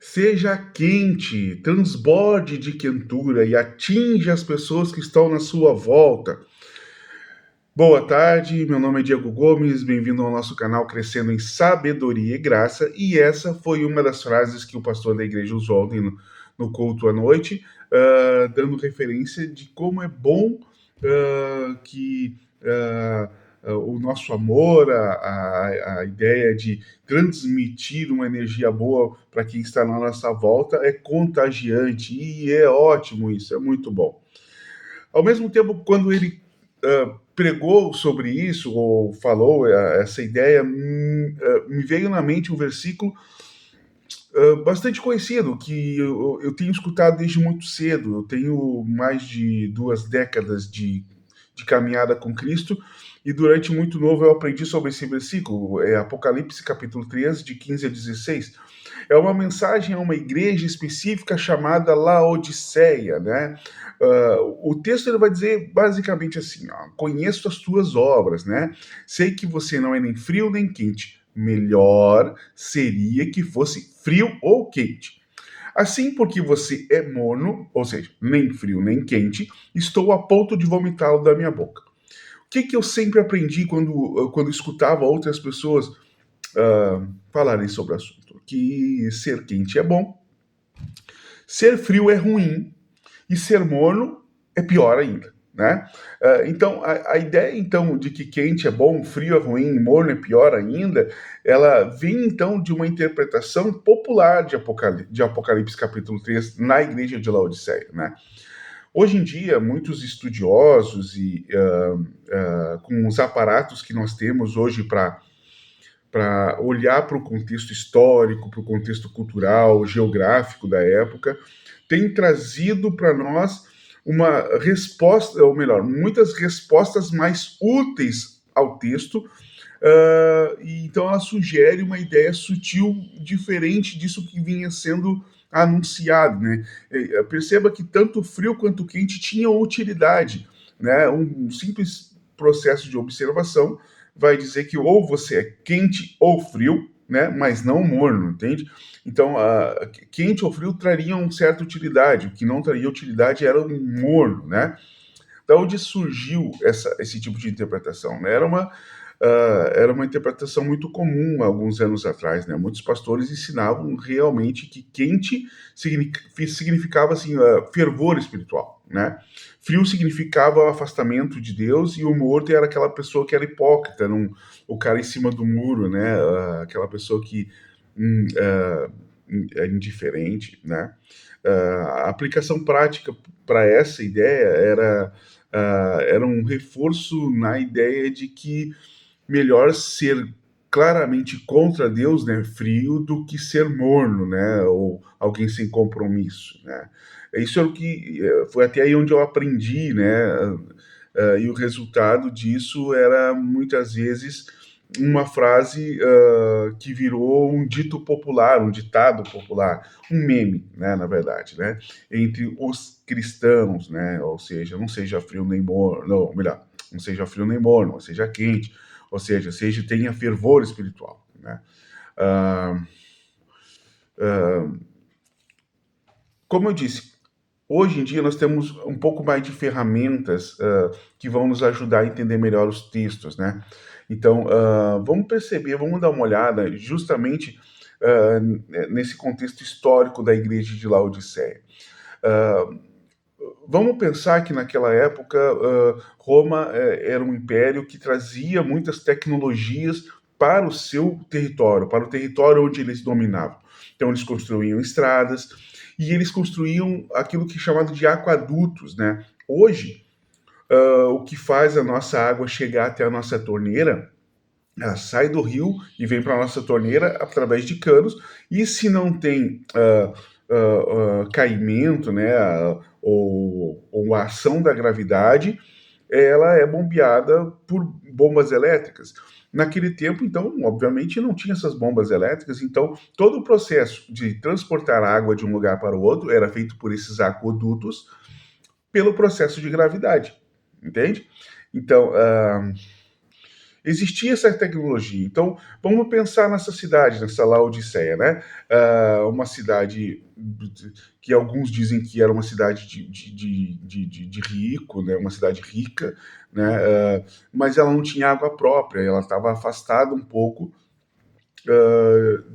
Seja quente, transborde de quentura e atinja as pessoas que estão na sua volta. Boa tarde, meu nome é Diego Gomes, bem-vindo ao nosso canal Crescendo em Sabedoria e Graça. E essa foi uma das frases que o pastor da igreja usou ontem no culto à noite, dando referência de como é bom que o nosso amor, a ideia de transmitir uma energia boa para quem está na nossa volta é contagiante e é ótimo isso, é muito bom. Ao mesmo tempo, quando ele pregou sobre isso, ou falou essa ideia, me veio na mente um versículo bastante conhecido, que eu tenho escutado desde muito cedo. Eu tenho mais de 2 décadas de caminhada com Cristo, e durante muito novo eu aprendi sobre esse versículo, é Apocalipse capítulo 13, de 15 a 16. É uma mensagem a uma igreja específica chamada Laodiceia, né? O texto ele vai dizer basicamente assim: ó, conheço as tuas obras, né? Sei que você não é nem frio nem quente. Melhor seria que fosse frio ou quente. Assim, porque você é morno, ou seja, nem frio nem quente, estou a ponto de vomitá-lo da minha boca. O que eu sempre aprendi quando escutava outras pessoas falarem sobre o assunto? Que ser quente é bom, ser frio é ruim e ser morno é pior ainda, né? Então, a ideia então de que quente é bom, frio é ruim, morno é pior ainda, ela vem então de uma interpretação popular de Apocalipse capítulo 3 na igreja de Laodiceia, né? Hoje em dia, muitos estudiosos e com os aparatos que nós temos hoje para olhar para o contexto histórico, para o contexto cultural, geográfico da época, tem trazido para nós uma resposta, ou melhor, muitas respostas mais úteis ao texto. E então ela sugere uma ideia sutil, diferente disso que vinha sendo anunciado, né? Perceba que tanto frio quanto quente tinham utilidade, né? Um simples processo de observação vai dizer que ou você é quente ou frio, né? Mas não morno, entende? Então, quente ou frio trariam certa utilidade, o que não traria utilidade era o morno, né? Da onde surgiu esse tipo de interpretação? Né? Era uma interpretação muito comum há alguns anos atrás, né? Muitos pastores ensinavam realmente que quente significava assim, fervor espiritual, né? Frio significava afastamento de Deus e o morto era aquela pessoa que era hipócrita, o cara em cima do muro, né? Aquela pessoa que é indiferente, né? A aplicação prática para essa ideia era um reforço na ideia de que melhor ser claramente contra Deus, né, frio, do que ser morno, né, ou alguém sem compromisso, né. Isso é o que foi até aí onde eu aprendi, né, e o resultado disso era muitas vezes uma frase que virou um dito popular, um ditado popular, um meme, né, na verdade, né, entre os cristãos, né, ou seja, não seja frio nem morno, não, melhor, não seja frio nem morno, seja quente, ou seja, tenha fervor espiritual, né. Ah, como eu disse, hoje em dia nós temos um pouco mais de ferramentas que vão nos ajudar a entender melhor os textos, né? Então, vamos dar uma olhada justamente nesse contexto histórico da igreja de Laodiceia. Uh, Vamos pensar que naquela época Roma era um império que trazia muitas tecnologias para o seu território, para o território onde eles dominavam. Então eles construíam estradas e eles construíam aquilo que é chamado de aquadutos, né? Hoje, o que faz a nossa água chegar até a nossa torneira, ela sai do rio e vem para a nossa torneira através de canos, e se não tem caimento, né, ou a ação da gravidade, ela é bombeada por bombas elétricas. Naquele tempo, então, obviamente, não tinha essas bombas elétricas, então todo o processo de transportar água de um lugar para o outro era feito por esses aquedutos pelo processo de gravidade, entende? Então, existia essa tecnologia. Então, vamos pensar nessa cidade, nessa Laodiceia, né? Uma cidade que alguns dizem que era uma cidade de rico, né? Uma cidade rica, né? Mas ela não tinha água própria, ela estava afastada um pouco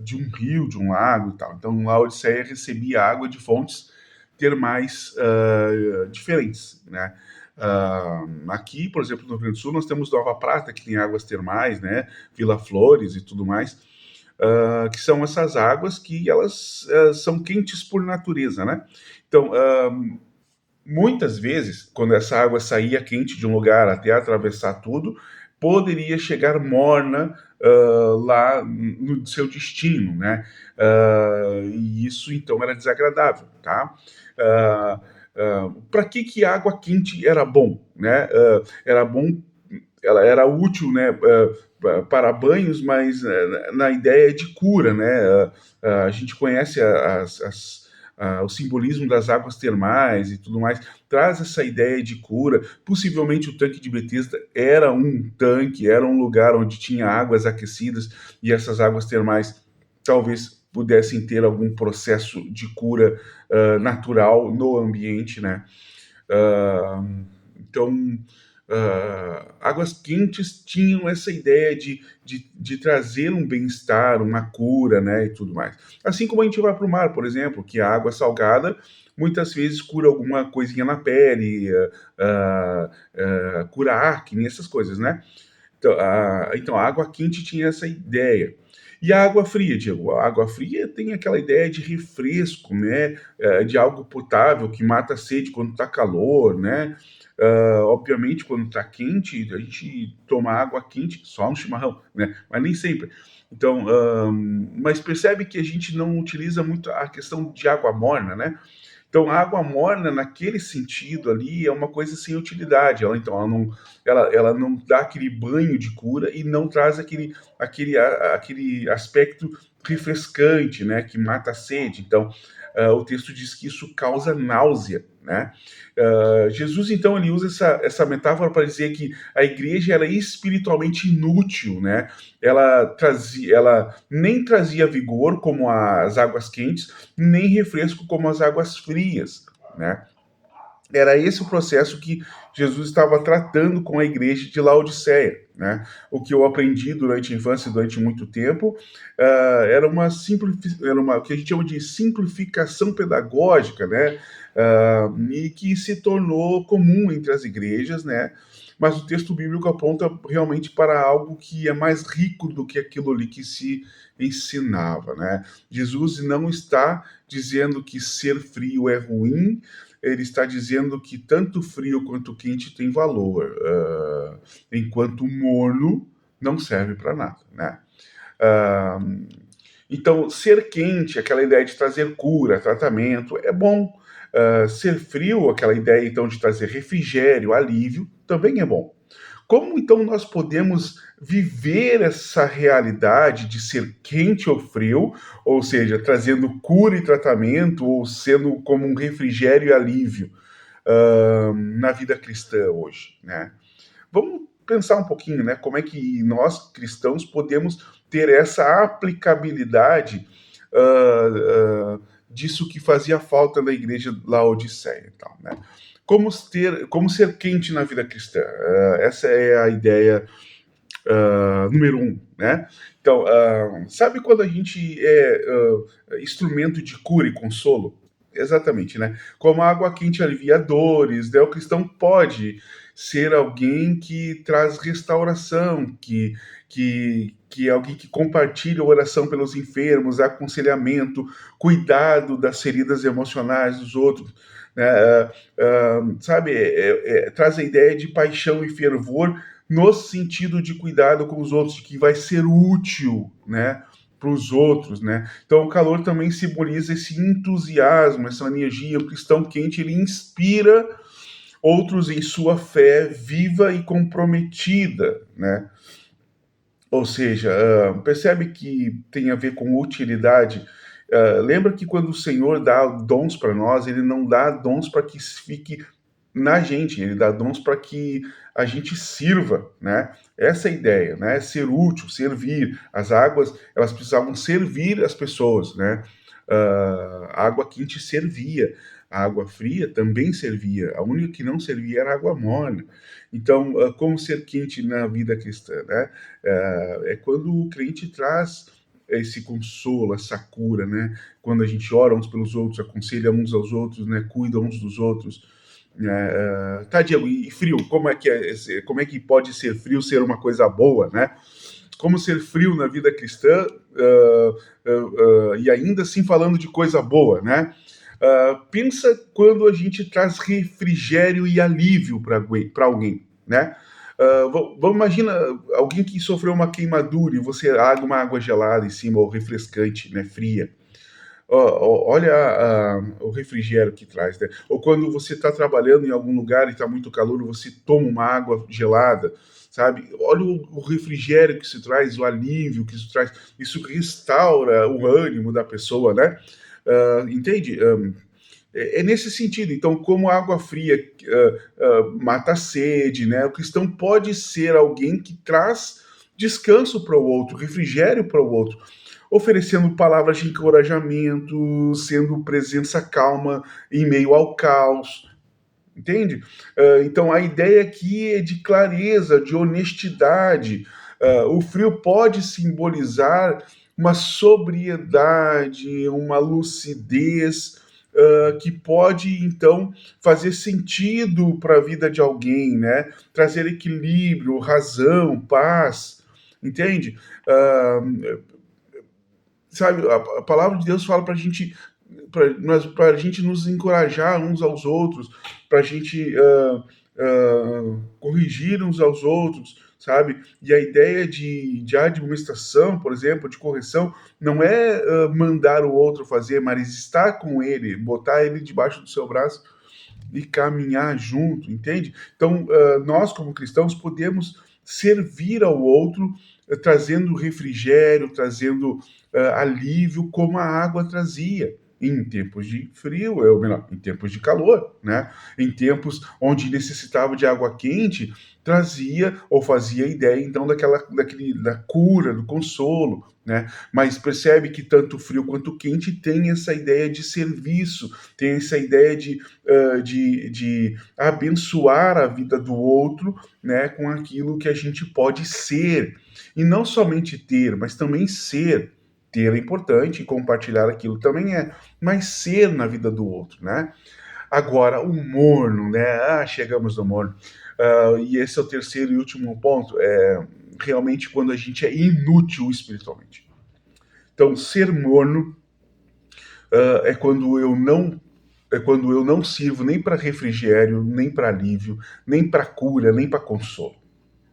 de um rio, de um lago e tal. Então, Laodiceia recebia água de fontes termais diferentes, né? Aqui, por exemplo, no Rio Grande do Sul, nós temos Nova Prata, que tem águas termais, né? Vila Flores e tudo mais, que são essas águas que elas são quentes por natureza, né? Então, muitas vezes, quando essa água saía quente de um lugar até atravessar tudo, poderia chegar morna lá no seu destino, né? E isso então era desagradável, tá? Para que água quente era bom, né? Era bom, ela era útil, né? Para banhos, mas na ideia de cura, né? A gente conhece o simbolismo das águas termais e tudo mais, traz essa ideia de cura. Possivelmente o tanque de Betesda era um tanque, era um lugar onde tinha águas aquecidas e essas águas termais talvez pudessem ter algum processo de cura natural no ambiente, né? Então, águas quentes tinham essa ideia de trazer um bem-estar, uma cura, né, e tudo mais. Assim como a gente vai para o mar, por exemplo, que a água salgada muitas vezes cura alguma coisinha na pele, cura acne, essas coisas, né? Então, a água quente tinha essa ideia. E a água fria, Diego? A água fria tem aquela ideia de refresco, né? De algo potável que mata a sede quando está calor, né? Obviamente, quando está quente, a gente toma água quente só no chimarrão, né? Mas nem sempre. Então, mas percebe que a gente não utiliza muito a questão de água morna, né? Então, a água morna, naquele sentido ali, é uma coisa sem utilidade. Ela não dá aquele banho de cura e não traz aquele aspecto refrescante, né, que mata a sede. Então, o texto diz que isso causa náusea, né? Jesus, então, ele usa essa metáfora para dizer que a igreja era espiritualmente inútil, né? Ela nem trazia vigor como as águas quentes, nem refresco como as águas frias, né? Era esse o processo que Jesus estava tratando com a igreja de Laodiceia, né? O que eu aprendi durante a infância, durante muito tempo, era uma o que a gente chama de simplificação pedagógica, né? E que se tornou comum entre as igrejas, né? Mas o texto bíblico aponta realmente para algo que é mais rico do que aquilo ali que se ensinava, né? Jesus não está dizendo que ser frio é ruim, ele está dizendo que tanto frio quanto quente tem valor, enquanto morno não serve para nada, né? Então, ser quente, aquela ideia de trazer cura, tratamento, é bom. Ser frio, aquela ideia então de trazer refrigério, alívio, também é bom. Como então nós podemos viver essa realidade de ser quente ou frio, ou seja, trazendo cura e tratamento, ou sendo como um refrigério e alívio na vida cristã hoje, né? Vamos pensar um pouquinho, né? Como é que nós cristãos podemos ter essa aplicabilidade disso que fazia falta na igreja Laodiceia, e tal, né? Como ser quente na vida cristã? Essa é a ideia número um, né? Então, sabe quando a gente é instrumento de cura e consolo? Exatamente, né? Como a água quente alivia dores, né? O cristão pode ser alguém que traz restauração, que é alguém que compartilha oração pelos enfermos, aconselhamento, cuidado das feridas emocionais dos outros, né? Sabe, traz a ideia de paixão e fervor no sentido de cuidado com os outros, de que vai ser útil, né, para os outros, né? Então o calor também simboliza esse entusiasmo, essa energia. O cristão quente, ele inspira outros em sua fé viva e comprometida, né? Ou seja, percebe que tem a ver com utilidade. Lembra que quando o Senhor dá dons para nós, ele não dá dons para que fique na gente, ele dá dons para que a gente sirva, né? Essa é a ideia, né? Ser útil, servir. As águas, elas precisavam servir as pessoas, né? A água quente servia, a água fria também servia. A única que não servia era a água morna. Então, como ser quente na vida cristã, né? É quando o crente traz esse consolo, essa cura, né? Quando a gente ora uns pelos outros, aconselha uns aos outros, né? Cuida uns dos outros. Tá, Diego, e frio, como é que pode ser frio ser uma coisa boa, né? Como ser frio na vida cristã e ainda assim falando de coisa boa, né? Pensa quando a gente traz refrigério e alívio para alguém, né? Vamos imaginar alguém que sofreu uma queimadura e você água uma água gelada em cima, ou refrescante, né, fria. Olha o refrigério que traz, né? Ou quando você está trabalhando em algum lugar e está muito calor, você toma uma água gelada, sabe? Olha o refrigério que isso traz, o alívio que isso traz. Isso restaura o ânimo da pessoa, né? Entende? É nesse sentido. Então, como a água fria mata a sede, né? O cristão pode ser alguém que traz descanso para o outro, refrigério para o outro, oferecendo palavras de encorajamento, sendo presença calma em meio ao caos, entende? Então a ideia aqui é de clareza, de honestidade. O frio pode simbolizar uma sobriedade, uma lucidez, que pode então fazer sentido para a vida de alguém, né? Trazer equilíbrio, razão, paz, entende? Uh, Sabe, a palavra de Deus fala para a gente nos encorajar uns aos outros, para a gente corrigir uns aos outros, sabe? E a ideia de admoestação, por exemplo, de correção, não é mandar o outro fazer, mas estar com ele, botar ele debaixo do seu braço e caminhar junto, entende? Então, nós, como cristãos, podemos servir ao outro, trazendo refrigério, trazendo alívio, como a água trazia. Em tempos de frio, ou melhor, em tempos de calor, né? Em tempos onde necessitava de água quente, trazia ou fazia ideia então da cura, do consolo, né? Mas percebe que tanto frio quanto quente tem essa ideia de serviço, tem essa ideia de abençoar a vida do outro, né, com aquilo que a gente pode ser. E não somente ter, mas também ser. Ter é importante, compartilhar aquilo também é, mas ser na vida do outro, né? Agora, o morno, né? Chegamos no morno. E esse é o terceiro e último ponto, é realmente quando a gente é inútil espiritualmente. Então, ser morno é quando eu não sirvo nem para refrigério, nem para alívio, nem para cura, nem para consolo.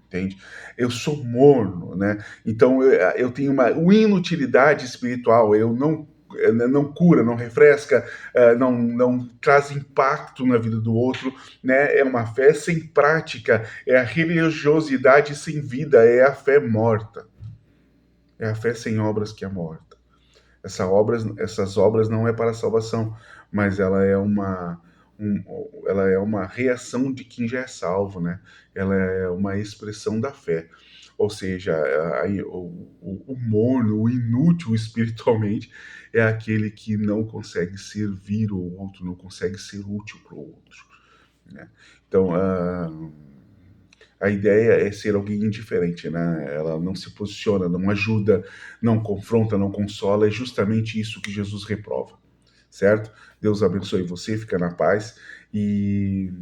Entende? Eu sou morno, né? Então eu tenho uma inutilidade espiritual, eu não cura, não refresca, não traz impacto na vida do outro, né? É uma fé sem prática, é a religiosidade sem vida, é a fé morta, é a fé sem obras que é morta. Essas obras não é para a salvação, mas ela é uma reação de quem já é salvo, né? Ela é uma expressão da fé. Ou seja, o morno, o inútil espiritualmente, é aquele que não consegue servir o outro, não consegue ser útil para o outro, né? Então, a ideia é ser alguém indiferente, né? Ela não se posiciona, não ajuda, não confronta, não consola. É justamente isso que Jesus reprova, certo? Deus abençoe você, fica na paz e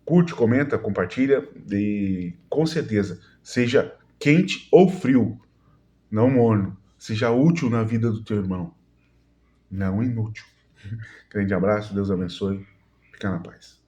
curte, comenta, compartilha e com certeza seja quente ou frio, não morno. Seja útil na vida do teu irmão, não inútil. Grande abraço, Deus abençoe, fica na paz.